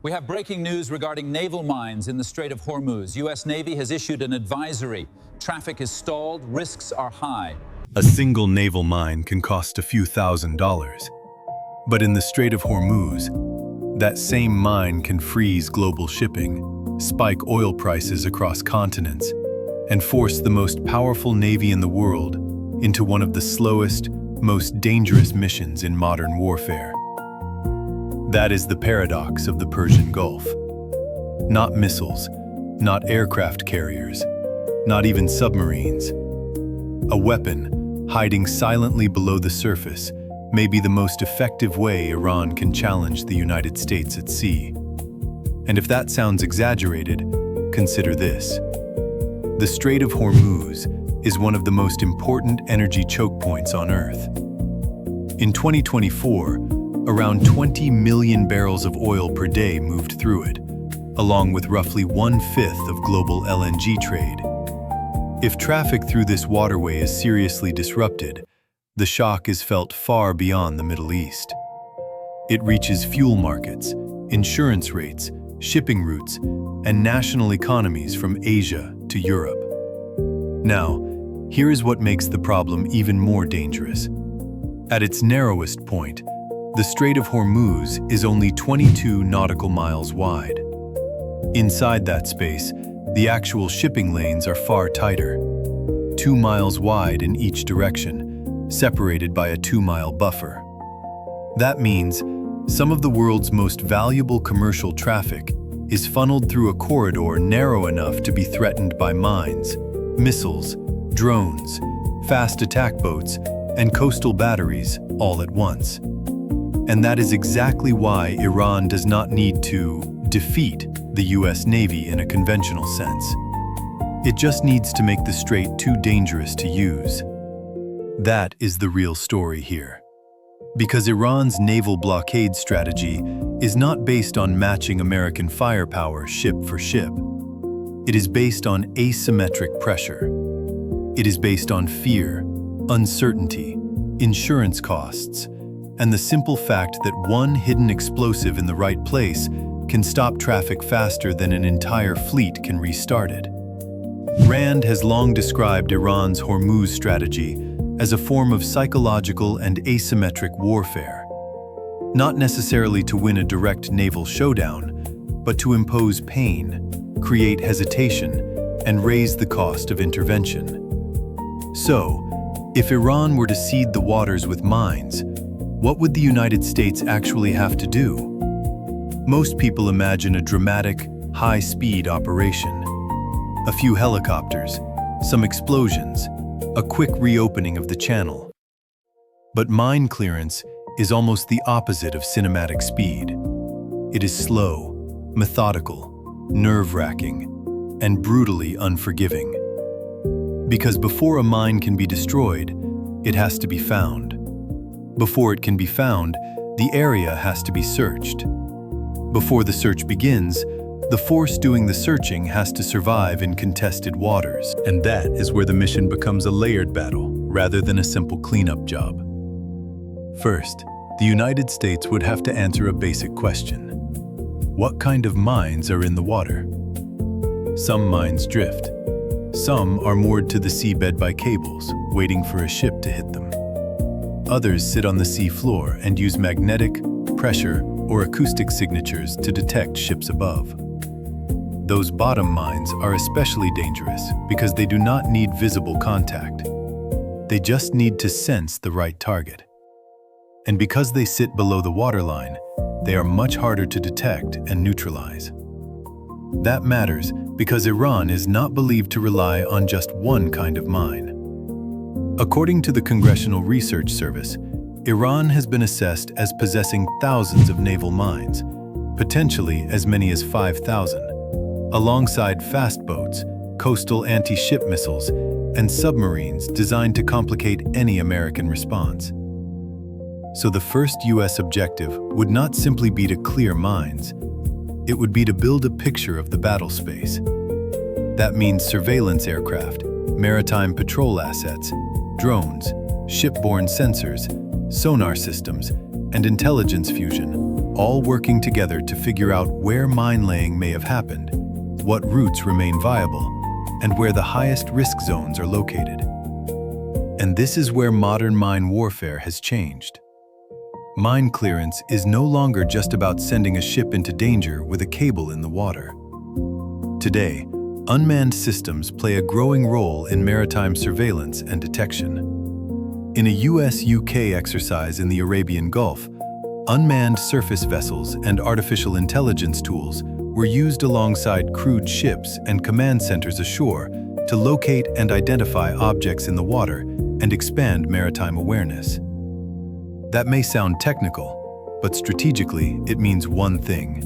We have breaking news regarding naval mines in the Strait of Hormuz. U.S. Navy has issued an advisory. Traffic is stalled, risks are high. A single naval mine can cost a few $1,000s. But in the Strait of Hormuz, that same mine can freeze global shipping, spike oil prices across continents, and force the most powerful navy in the world into one of the slowest, most dangerous missions in modern warfare. That is the paradox of the Persian Gulf. Not missiles, not aircraft carriers, not even submarines. A weapon, hiding silently below the surface, may be the most effective way Iran can challenge the United States at sea. And if that sounds exaggerated, consider this. The Strait of Hormuz is one of the most important energy choke points on Earth. In 2024, around 20 million barrels of oil per day moved through it, along with roughly 1/5 of global LNG trade. If traffic through this waterway is seriously disrupted, the shock is felt far beyond the Middle East. It reaches fuel markets, insurance rates, shipping routes, and national economies from Asia to Europe. Now, here is what makes the problem even more dangerous. At its narrowest point, the Strait of Hormuz is only 22 nautical miles wide. Inside that space, the actual shipping lanes are far tighter, 2 miles wide in each direction, separated by a 2-mile buffer. That means some of the world's most valuable commercial traffic is funneled through a corridor narrow enough to be threatened by mines, missiles, drones, fast attack boats, and coastal batteries all at once. And that is exactly why Iran does not need to defeat the US Navy in a conventional sense. It just needs to make the strait too dangerous to use. That is the real story here. Because Iran's naval blockade strategy is not based on matching American firepower ship for ship. It is based on asymmetric pressure. It is based on fear, uncertainty, insurance costs, and the simple fact that one hidden explosive in the right place can stop traffic faster than an entire fleet can restart it. Rand has long described Iran's Hormuz strategy as a form of psychological and asymmetric warfare, not necessarily to win a direct naval showdown, but to impose pain, create hesitation, and raise the cost of intervention. So, if Iran were to seed the waters with mines, what would the United States actually have to do? Most people imagine a dramatic, high-speed operation. A few helicopters, some explosions, a quick reopening of the channel. But mine clearance is almost the opposite of cinematic speed. It is slow, methodical, nerve-wracking, and brutally unforgiving. Because before a mine can be destroyed, it has to be found. Before it can be found, the area has to be searched. Before the search begins, the force doing the searching has to survive in contested waters. And that is where the mission becomes a layered battle, rather than a simple cleanup job. First, the United States would have to answer a basic question. What kind of mines are in the water? Some mines drift. Some are moored to the seabed by cables, waiting for a ship to hit them. Others sit on the sea floor and use magnetic, pressure, or acoustic signatures to detect ships above. Those bottom mines are especially dangerous because they do not need visible contact. They just need to sense the right target. And because they sit below the waterline, they are much harder to detect and neutralize. That matters because Iran is not believed to rely on just one kind of mine. According to the Congressional Research Service, Iran has been assessed as possessing thousands of naval mines, potentially as many as 5,000, alongside fast boats, coastal anti-ship missiles, and submarines designed to complicate any American response. So the first U.S. objective would not simply be to clear mines. It would be to build a picture of the battle space. That means surveillance aircraft, maritime patrol assets, drones, shipborne sensors, sonar systems, and intelligence fusion, all working together to figure out where mine laying may have happened, what routes remain viable, and where the highest risk zones are located. And this is where modern mine warfare has changed. Mine clearance is no longer just about sending a ship into danger with a cable in the water. Today, unmanned systems play a growing role in maritime surveillance and detection. In a US-UK exercise in the Arabian Gulf, unmanned surface vessels and artificial intelligence tools were used alongside crewed ships and command centers ashore to locate and identify objects in the water and expand maritime awareness. That may sound technical, but strategically it means one thing.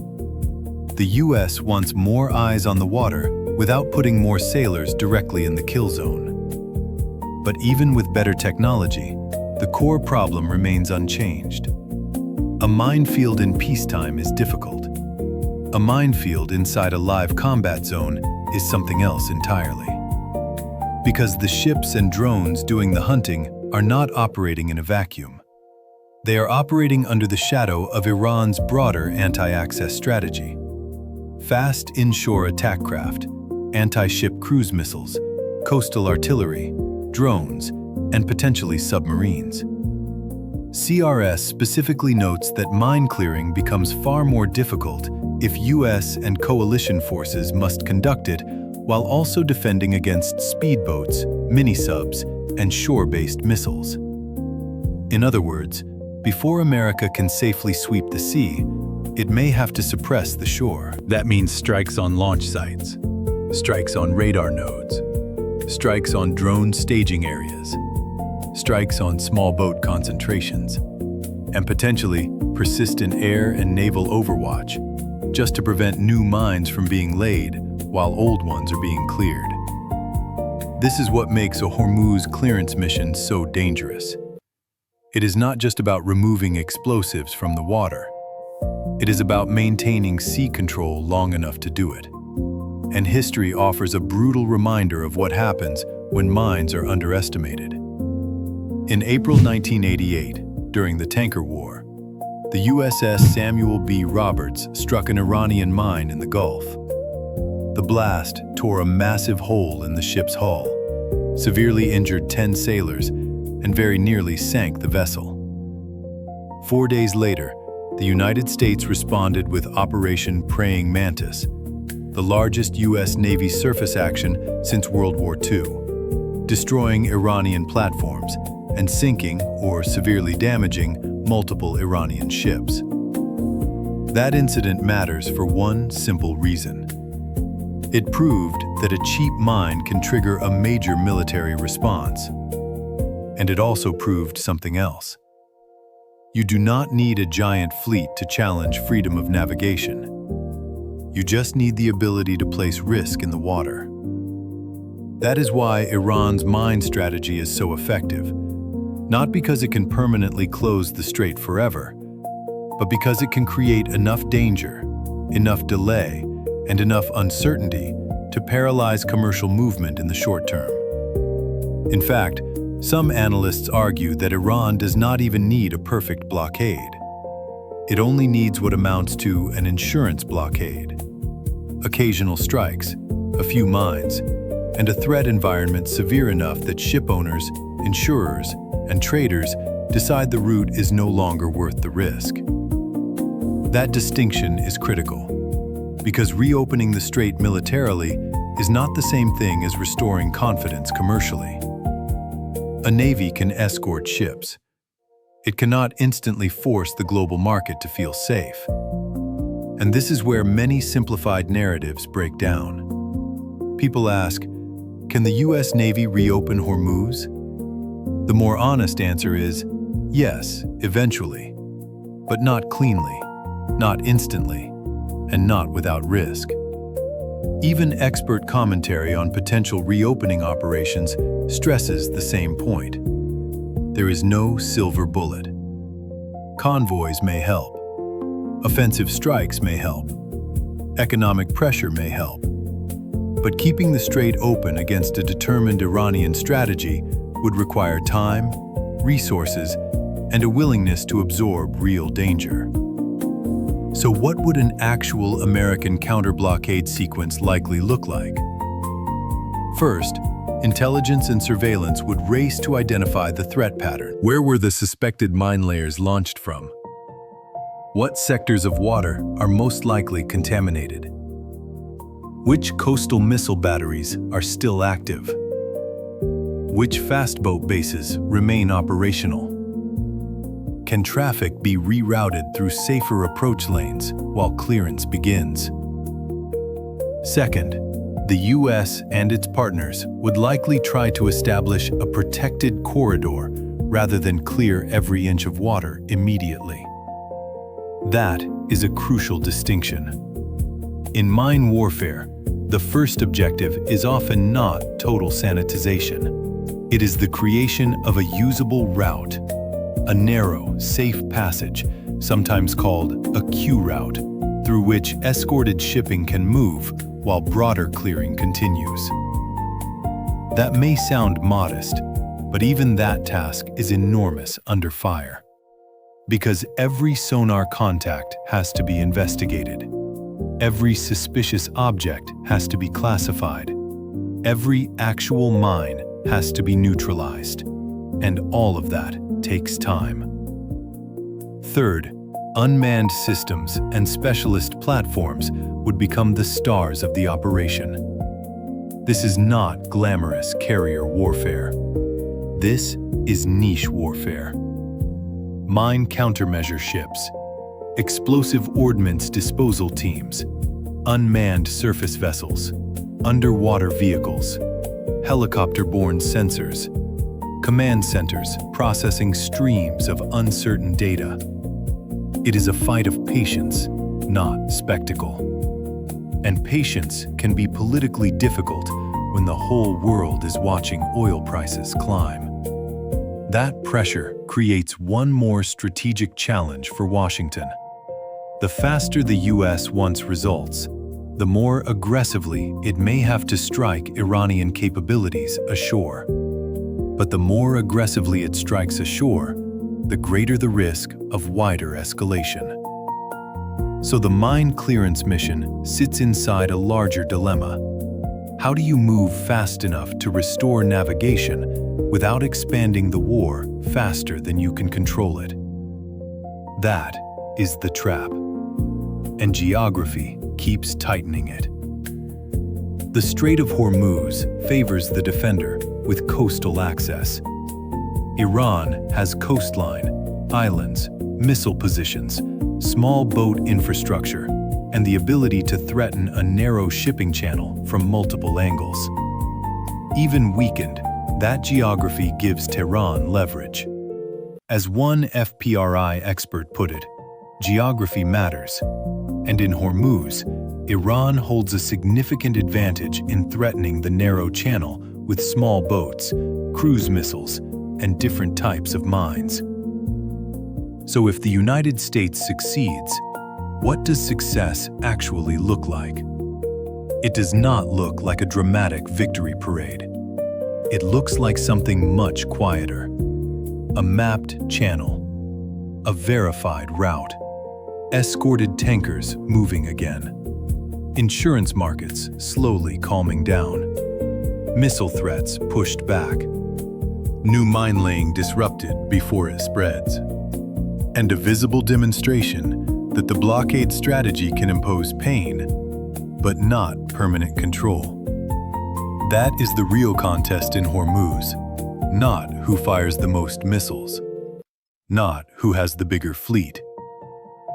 The US wants more eyes on the water without putting more sailors directly in the kill zone. But even with better technology, the core problem remains unchanged. A minefield in peacetime is difficult. A minefield inside a live combat zone is something else entirely. Because the ships and drones doing the hunting are not operating in a vacuum. They are operating under the shadow of Iran's broader anti-access strategy. Fast inshore attack craft, anti-ship cruise missiles, coastal artillery, drones, and potentially submarines. CRS specifically notes that mine clearing becomes far more difficult if US and coalition forces must conduct it while also defending against speedboats, mini-subs, and shore-based missiles. In other words, before America can safely sweep the sea, it may have to suppress the shore. That means strikes on launch sites, strikes on radar nodes, strikes on drone staging areas, strikes on small boat concentrations, and potentially persistent air and naval overwatch, just to prevent new mines from being laid while old ones are being cleared. This is what makes a Hormuz clearance mission so dangerous. It is not just about removing explosives from the water. It is about maintaining sea control long enough to do it. And history offers a brutal reminder of what happens when mines are underestimated. In April 1988, during the Tanker War, the USS Samuel B. Roberts struck an Iranian mine in the Gulf. The blast tore a massive hole in the ship's hull, severely injured 10 sailors, and very nearly sank the vessel. 4 days later, the United States responded with Operation Praying Mantis, the largest U.S. Navy surface action since World War II, destroying Iranian platforms and sinking or severely damaging multiple Iranian ships. That incident matters for one simple reason. It proved that a cheap mine can trigger a major military response. And it also proved something else. You do not need a giant fleet to challenge freedom of navigation. You just need the ability to place risk in the water. That is why Iran's mine strategy is so effective. Not because it can permanently close the strait forever, but because it can create enough danger, enough delay, and enough uncertainty to paralyze commercial movement in the short term. In fact, some analysts argue that Iran does not even need a perfect blockade. It only needs what amounts to an insurance blockade. Occasional strikes, a few mines, and a threat environment severe enough that ship owners, insurers, and traders decide the route is no longer worth the risk. That distinction is critical, because reopening the strait militarily is not the same thing as restoring confidence commercially. A navy can escort ships. It cannot instantly force the global market to feel safe. And this is where many simplified narratives break down. People ask, can the US Navy reopen Hormuz? The more honest answer is, yes, eventually, but not cleanly, not instantly, and not without risk. Even expert commentary on potential reopening operations stresses the same point. There is no silver bullet. Convoys may help. Offensive strikes may help. Economic pressure may help. But keeping the strait open against a determined Iranian strategy would require time, resources, and a willingness to absorb real danger. So what would an actual American counter-blockade sequence likely look like? First, intelligence and surveillance would race to identify the threat pattern. Where were the suspected mine layers launched from? What sectors of water are most likely contaminated? Which coastal missile batteries are still active? Which fast boat bases remain operational? Can traffic be rerouted through safer approach lanes while clearance begins? Second, the U.S. and its partners would likely try to establish a protected corridor rather than clear every inch of water immediately. That is a crucial distinction. In mine warfare, the first objective is often not total sanitization. It is the creation of a usable route, a narrow, safe passage, sometimes called a Q route, through which escorted shipping can move while broader clearing continues. That may sound modest, but even that task is enormous under fire. Because every sonar contact has to be investigated. Every suspicious object has to be classified. Every actual mine has to be neutralized. And all of that takes time. Third, unmanned systems and specialist platforms would become the stars of the operation. This is not glamorous carrier warfare. This is niche warfare. Mine countermeasure ships, explosive ordnance disposal teams, unmanned surface vessels, underwater vehicles, helicopter-borne sensors, command centers processing streams of uncertain data. It is a fight of patience, not spectacle. And patience can be politically difficult when the whole world is watching oil prices climb. That pressure creates one more strategic challenge for Washington. The faster the U.S. wants results, the more aggressively it may have to strike Iranian capabilities ashore. But the more aggressively it strikes ashore, the greater the risk of wider escalation. So the mine clearance mission sits inside a larger dilemma. How do you move fast enough to restore navigation without expanding the war faster than you can control it? That is the trap. And geography keeps tightening it. The Strait of Hormuz favors the defender with coastal access. Iran has coastline, islands, missile positions, small boat infrastructure, and the ability to threaten a narrow shipping channel from multiple angles. Even weakened, that geography gives Tehran leverage. As one FPRI expert put it, geography matters. And in Hormuz, Iran holds a significant advantage in threatening the narrow channel with small boats, cruise missiles, and different types of mines. So if the United States succeeds, what does success actually look like? It does not look like a dramatic victory parade. It looks like something much quieter. A mapped channel, a verified route, escorted tankers moving again, insurance markets slowly calming down, missile threats pushed back, new mine laying disrupted before it spreads, and a visible demonstration that the blockade strategy can impose pain, but not permanent control. That is the real contest in Hormuz, not who fires the most missiles, not who has the bigger fleet,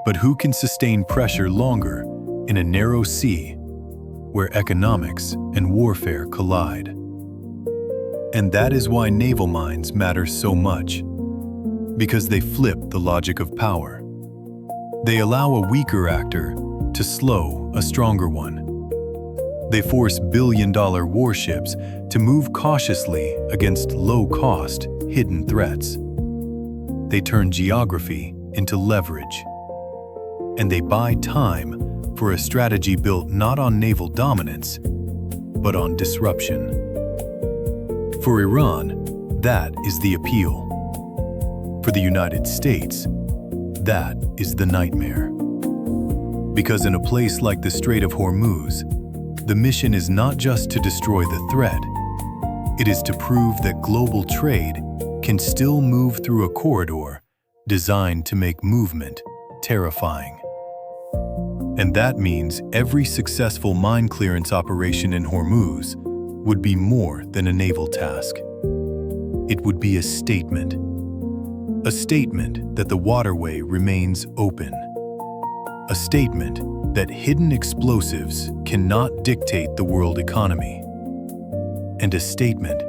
but who can sustain pressure longer in a narrow sea where economics and warfare collide. And that is why naval mines matter so much, because they flip the logic of power. They allow a weaker actor to slow a stronger one. They force billion-dollar warships to move cautiously against low-cost, hidden threats. They turn geography into leverage. And they buy time for a strategy built not on naval dominance, but on disruption. For Iran, that is the appeal. For the United States, that is the nightmare. Because in a place like the Strait of Hormuz, the mission is not just to destroy the threat, it is to prove that global trade can still move through a corridor designed to make movement terrifying. And that means every successful mine clearance operation in Hormuz would be more than a naval task. It would be a statement. A statement that the waterway remains open. A statement that hidden explosives cannot dictate the world economy. And a statement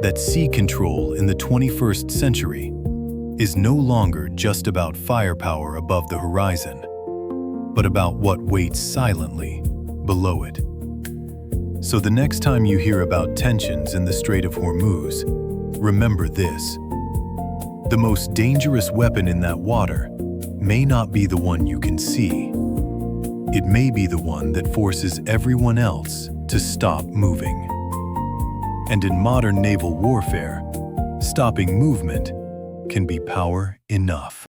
that sea control in the 21st century is no longer just about firepower above the horizon, but about what waits silently below it. So the next time you hear about tensions in the Strait of Hormuz, remember this. The most dangerous weapon in that water may not be the one you can see. It may be the one that forces everyone else to stop moving. And in modern naval warfare, stopping movement can be power enough.